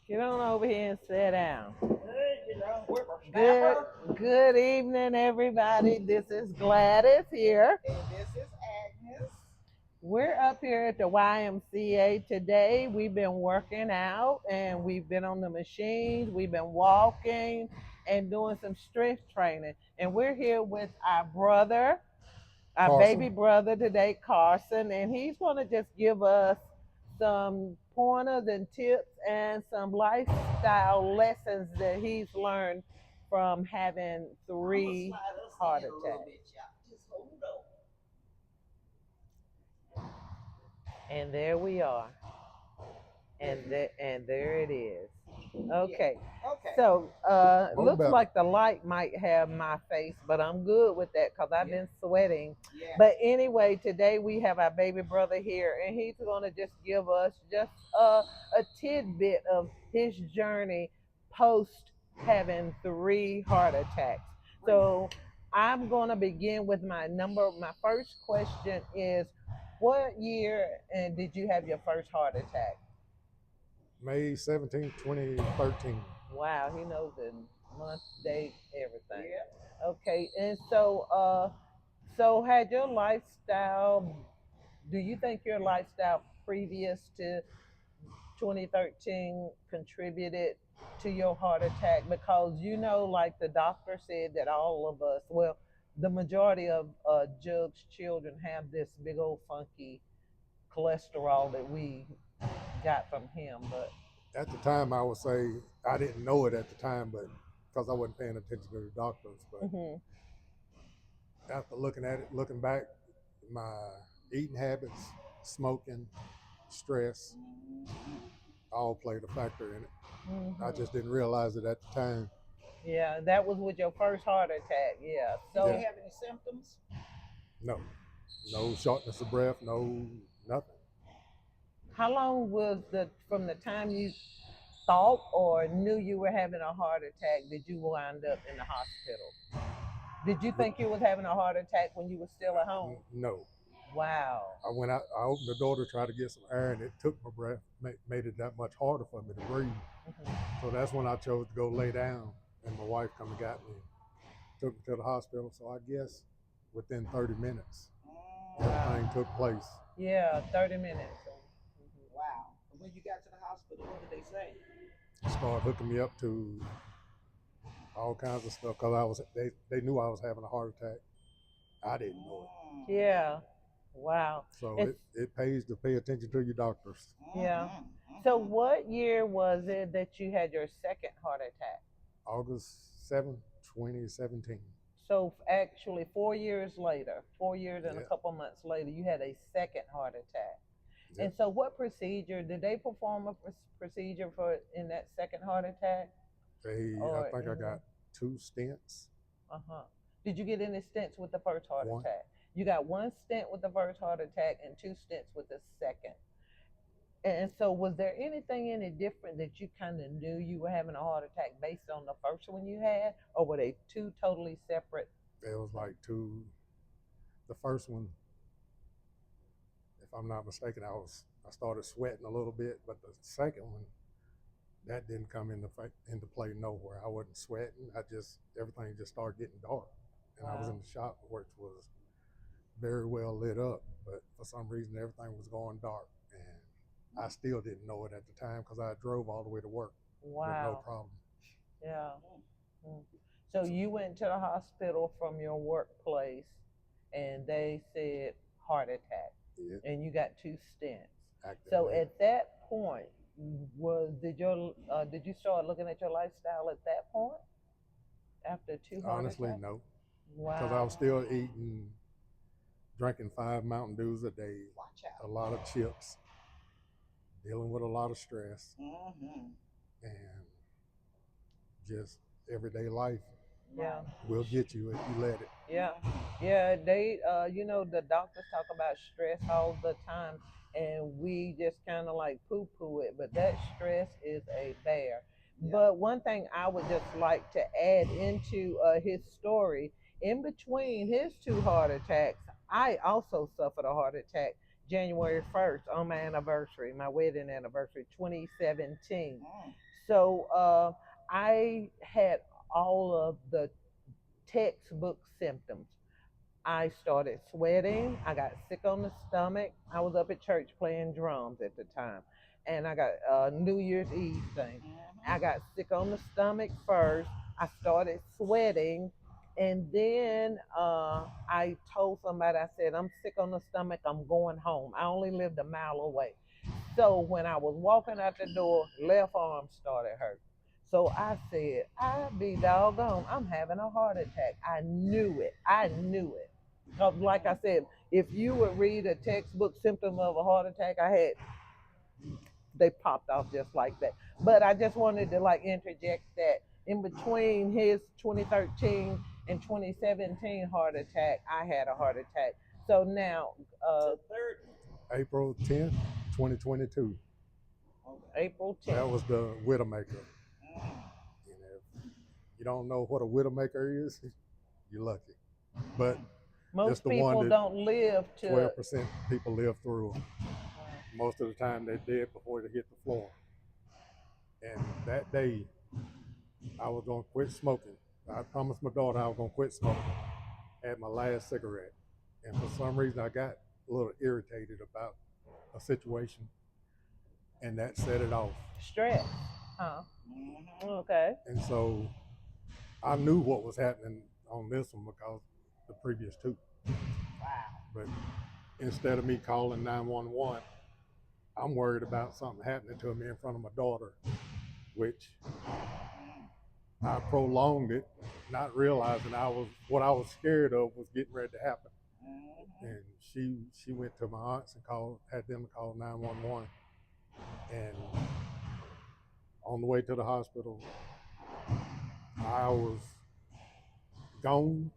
Get on over here and sit down. Good, Whippersnapper. good evening, everybody. This is Gladys here. And this is Agnes. We're up here at the YMCA today. We've been working out and we've been on the machines. We've been walking and doing some strength training. And we're here with our brother, our baby Carson. brother today, Carson, and he's going to just give us some pointers and tips and some lifestyle lessons that he's learned from having I'm gonna three slide us heart in a little attacks. bit, y'all. Just hold on. And there we are. And there it is. Okay. Yeah. Okay. So More looks better. like the light might have my face, but I'm good with that because I've Yeah. been sweating. Yeah. But anyway, today we have our baby brother here, and he's going to just give us just a tidbit of his journey post having three heart attacks. So I'm going to begin with my first question is, what year and did you have your first heart attack? May 17th, 2013. Wow, he knows the month, date, everything. Yeah. Okay, and so had your lifestyle, do you think your lifestyle previous to 2013 contributed to your heart attack? Because like the doctor said that all of us, well, the majority of Jug's children have this big old funky cholesterol that we got from him, but At the time, I would say I didn't know it at the time, but because I wasn't paying attention to the doctors. But hmm after looking at it, looking back, my eating habits, smoking, stress, all played a factor in it. I hmm just didn't realize it at the time. yeah, that was with your first heart attack. Yeah. Did you Yeah, So have any symptoms? no, no shortness of breath, no nothing. how long was the from the time you thought or knew you were having a heart attack did you wind up in the hospital? Did you But think you was having a heart attack when you were still at home? no, Wow. I went out. I opened the door to try to get some air, and it took my breath, made it that much harder for me to breathe. hmm So that's when I chose to go lay down, and my wife come and got me, took me to the hospital. So I guess within 30 minutes, Wow. everything took place. Yeah, 30 minutes. Wow. And when you got to the hospital, what did they say? They started hooking me up to all kinds of stuff because they knew I was having a heart attack. I didn't know it. Yeah. Wow. So It's it pays to pay attention to your doctors. yeah. So what year was it that you had your second heart attack? August 7th, 2017. So actually 4 years later, 4 years and a Yeah, couple months later, you had a second heart attack. yeah. And so what procedure, did they perform a procedure for in that second heart attack I or think I in the, got 2 stents. uh-huh. Did you get any stents with the first heart One. attack? You got one stent with the first heart attack and two stents with the second. And so was there anything any different that you kind of knew you were having a heart attack based on the first one you had, or were they two totally separate? It was like two. The first one, if I'm not mistaken, I started sweating a little bit, but the second one, that didn't come into play nowhere. I wasn't sweating. Everything just started getting dark, and I was in Wow. the shop, which was very well lit up, but for some reason everything was going dark, and I still didn't know it at the time because I drove all the way to work with no Wow. problem. Yeah. Mm. So you went to the hospital from your workplace and they said heart attack Yeah, and you got two stents. So actively. at that point, did you start looking at your lifestyle at that point after two heart Honestly, attacks? no, because I was Wow. still drinking 5 Mountain Dews a day, Watch a out. lot of chips, dealing with a lot of stress, Mm-hmm. and just everyday life Yeah. Right. will get you if you let it. Yeah, Mm-hmm. yeah. The doctors talk about stress all the time, and we just kind of like poo-poo it. But that stress is a bear. Yeah. But one thing I would just like to add into his story, in between his two heart attacks, I also suffered a heart attack January 1st on my anniversary, my wedding anniversary, 2017. Mm. So I had all of the textbook symptoms. I started sweating. I got sick on the stomach. I was up at church playing drums at the time. And I got a New Year's Eve thing. I got sick on the stomach first. I started sweating. And then I told somebody, I said, I'm sick on the stomach. I'm going home. I only lived a mile away. So when I was walking out the door, left arm started hurting. So I said, I be doggone, I'm having a heart attack. I knew it. I knew it. 'Cause like I said, if you would read a textbook symptom of a heart attack, they popped off just like that. But I just wanted to like interject that in between his 2013 and 2017 heart attack, I had a heart attack. So now, The third one. April 10th, 2022. Okay. April That 10th. was the Widowmaker. Mm. And if you don't know what a Widowmaker is, you're lucky. But it's Most the one people that don't live to 12% people live through. Most of the time they're dead before they hit the floor. And that day, I was gonna quit smoking. I promised my daughter I was gonna quit smoking. Had my last cigarette, and for some reason I got a little irritated about a situation, and that set it off. stress. Huh? Mhm. Okay. And so I knew what was happening on this one because the previous two. Wow. But instead of me calling 911, I'm worried about something happening to me in front of my daughter, which I prolonged it, not realizing what I was scared of was getting ready to happen. Mhm. And she went to my aunts and had them call 911. And on the way to the hospital, I was gone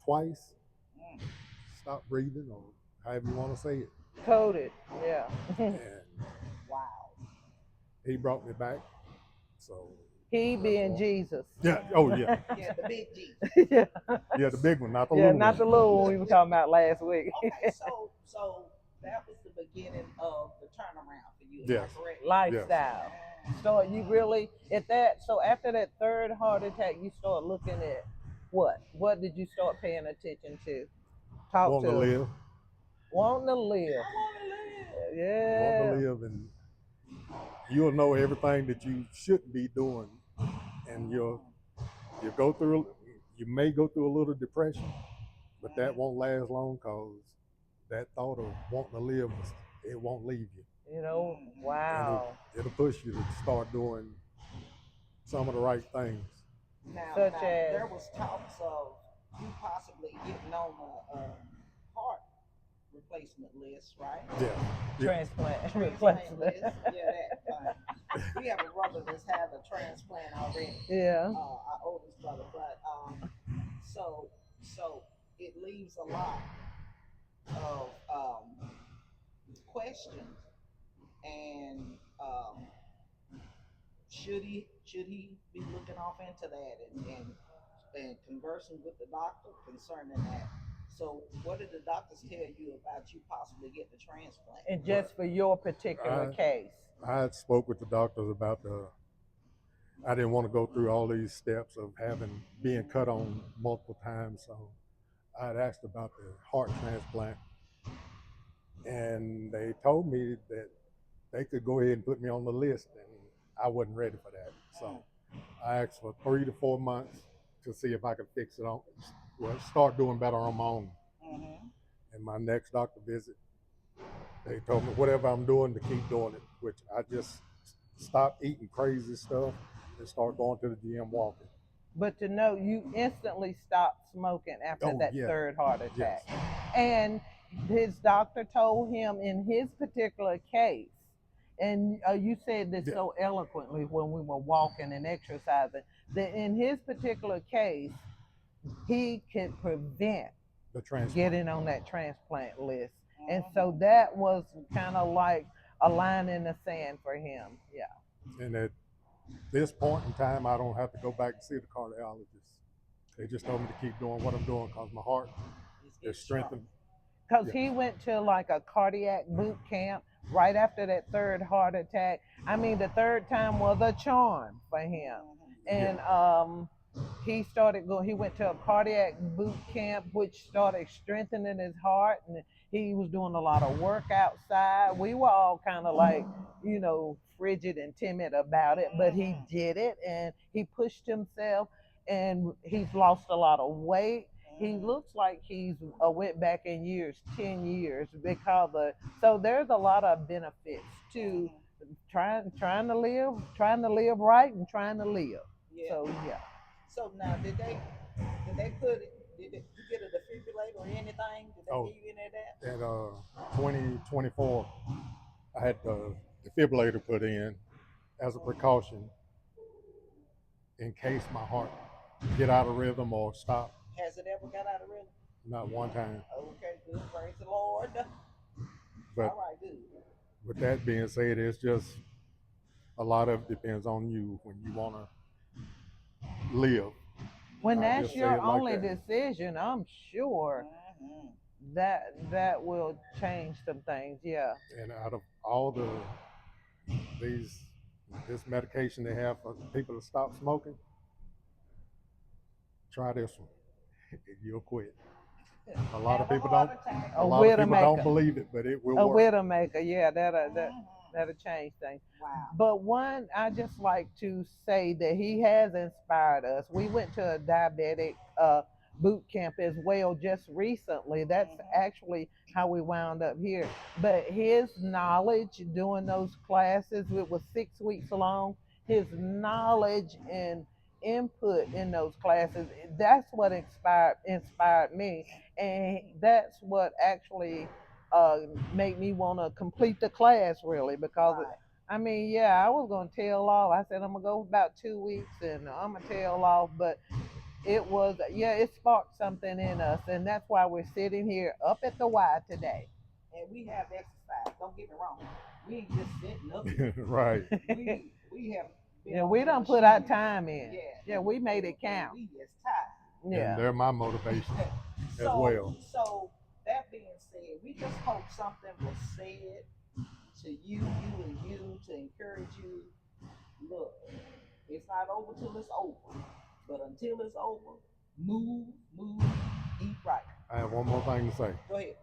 twice, Mm. stopped breathing, or however you want to say it. Coded. Yeah. And Wow. he brought me back. So He being Jesus. yeah, oh yeah, Yeah, the big G. Yeah. yeah, the big one, not the Yeah, little not the one. little one we were talking about last week. Okay, so that was the beginning of the turnaround for you. Is Yes. that correct? Lifestyle. So you really at that. So after that third heart attack, you start looking at what? What did you start paying attention to? Talk Wanting to to us. live, Wanting to live. I want to live. Yeah. wanting to live, and you'll know everything that you shouldn't be doing, and you go through. You may go through a little depression, but that won't last long because that thought of wanting to live, it won't leave you. You know. Mhm. Wow. It'll push you to start doing some of the right things. Such Now, as there was talks of you possibly getting on a heart replacement list, right? Yeah. transplant Transplant replacement. list. Yeah, that thing. We have a brother that's had a transplant already. Yeah. Our oldest brother, but so so it leaves a lot of questions, and should he be looking off into that and conversing with the doctor concerning that? So what did the doctors tell you about you possibly getting a transplant? And just for your particular I case. I had spoke with the doctors about I didn't want to go through all these steps of being cut on multiple times. So I had asked about the heart transplant, and they told me that they could go ahead and put me on the list, and I wasn't ready for that. So I asked for 3 to 4 months to see if I could fix it start doing better on my own. Mm-hmm. And my next doctor visit, they told me whatever I'm doing to keep doing it, which I just stopped eating crazy stuff and start going to the gym walking. But to know you instantly stopped smoking after Oh that yeah, third heart attack. yes, And his doctor told him in his particular case, and you said this yeah, so eloquently when we were walking and exercising, that in his particular case, he could prevent the transplant. getting on that transplant list. And so that was kind of like a line in the sand for him. Yeah. And at this point in time, I don't have to go back and see the cardiologist. They just told me to keep doing what I'm doing because my heart is strengthened. Because Yeah. he went to like a cardiac boot camp right after that third heart attack, I mean, the third time was a charm for him. Yeah. And he started going, he went to a cardiac boot camp, which started strengthening his heart. And he was doing a lot of work outside. We were all kind of like, frigid and timid about it, but he did it and he pushed himself and he's lost a lot of weight. He looks like he's went back in years, 10 years, because of, so there's a lot of benefits to trying to live right and trying to live. Yeah. So yeah. So now, did they put did you get a defibrillator or anything? Did they Oh, give you any of that? at 2024, I had the defibrillator put in as a precaution in case my heart get out of rhythm or stop. Has it ever got out of rhythm? Not one time. Okay, good. Praise the Lord. But All right, good. with that being said, it's just a lot of it depends on you when you want to live. When I that's just say your it like only that. decision, I'm sure Mhm. that will change some things. Yeah. And out of all these this medication they have for people to stop smoking, try this one. You'll quit. A lot of Have a people heart don't. attack. A A lot of people don't Widowmaker. believe it, but it will A work. Widowmaker. Yeah, Mhm. that'll change things. Wow. But one, I just like to say that he has inspired us. We went to a diabetic boot camp as well just recently. That's actually how we wound up here. But his knowledge doing those classes, it was 6 weeks long. His knowledge and input in those classes, that's what inspired me, and that's what actually uh, made me want to complete the class really because Right. I mean, yeah, I was gonna tail off. I said I'm gonna go about 2 weeks and I'm gonna tail off, but it was, yeah, it sparked something in us, and that's why we're sitting here up at the Y today. And we have exercise. Don't get me wrong. We ain't just sitting up here. Right. We have been Yeah, on we the don't put our machine. time in. Yeah. Yeah, we made it count. We just tired. And Yeah. they're my motivation as So, well. so that being said, we just hope something was said to you to encourage you. Look, it's not over till it's over. But until it's over, move, eat right. I have one more thing to say. Go ahead.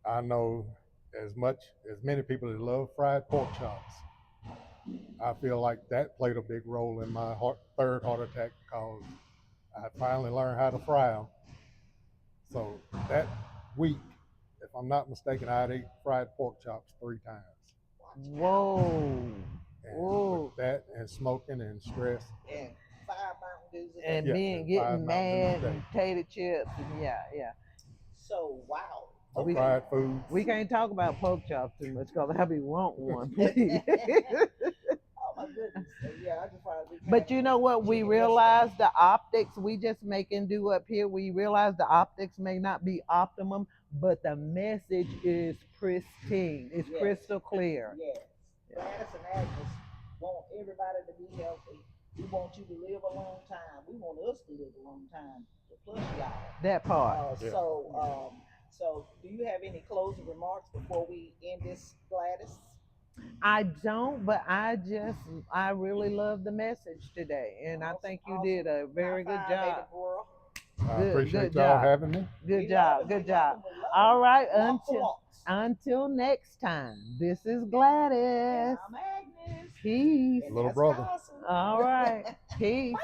I know as many people that love fried pork chops. I feel like that played a big role in my third heart attack because I finally learned how to fry them. So that week, if I'm not mistaken, I had ate fried pork chops 3 times. Whoa. And Whoa. with that and smoking and stress, And 5 Mountain Dews a day. And Yeah, being and getting 5 Mountain Dews a mad day. and tater chips and yeah. So wow. no We- fried foods. We can't talk about pork chops too much because I be want one. Oh my goodness. So, yeah, I just wanted to But you know what? We realize the optics, we just making do up here. We realize the optics may not be optimum, but the message is pristine. It's Yes. crystal clear. Yes. Gladys and Agnes want everybody to be healthy. We want you to live a long time. We want us to live a long time. Plus y'all. That part. Yeah. So do you have any closing remarks before we end this, Gladys? I don't, but I really love the message today. And I Awesome, think you awesome. did a very good High five, baby job. girl. I Good- appreciate good y'all job. having me. Good We job. love it, Good we love job. it, we love All it. right. Walk the walks. Until next time, this is And Gladys. I'm Agnes. Peace. And Little that's brother. Carson. All right. Peace. Bye.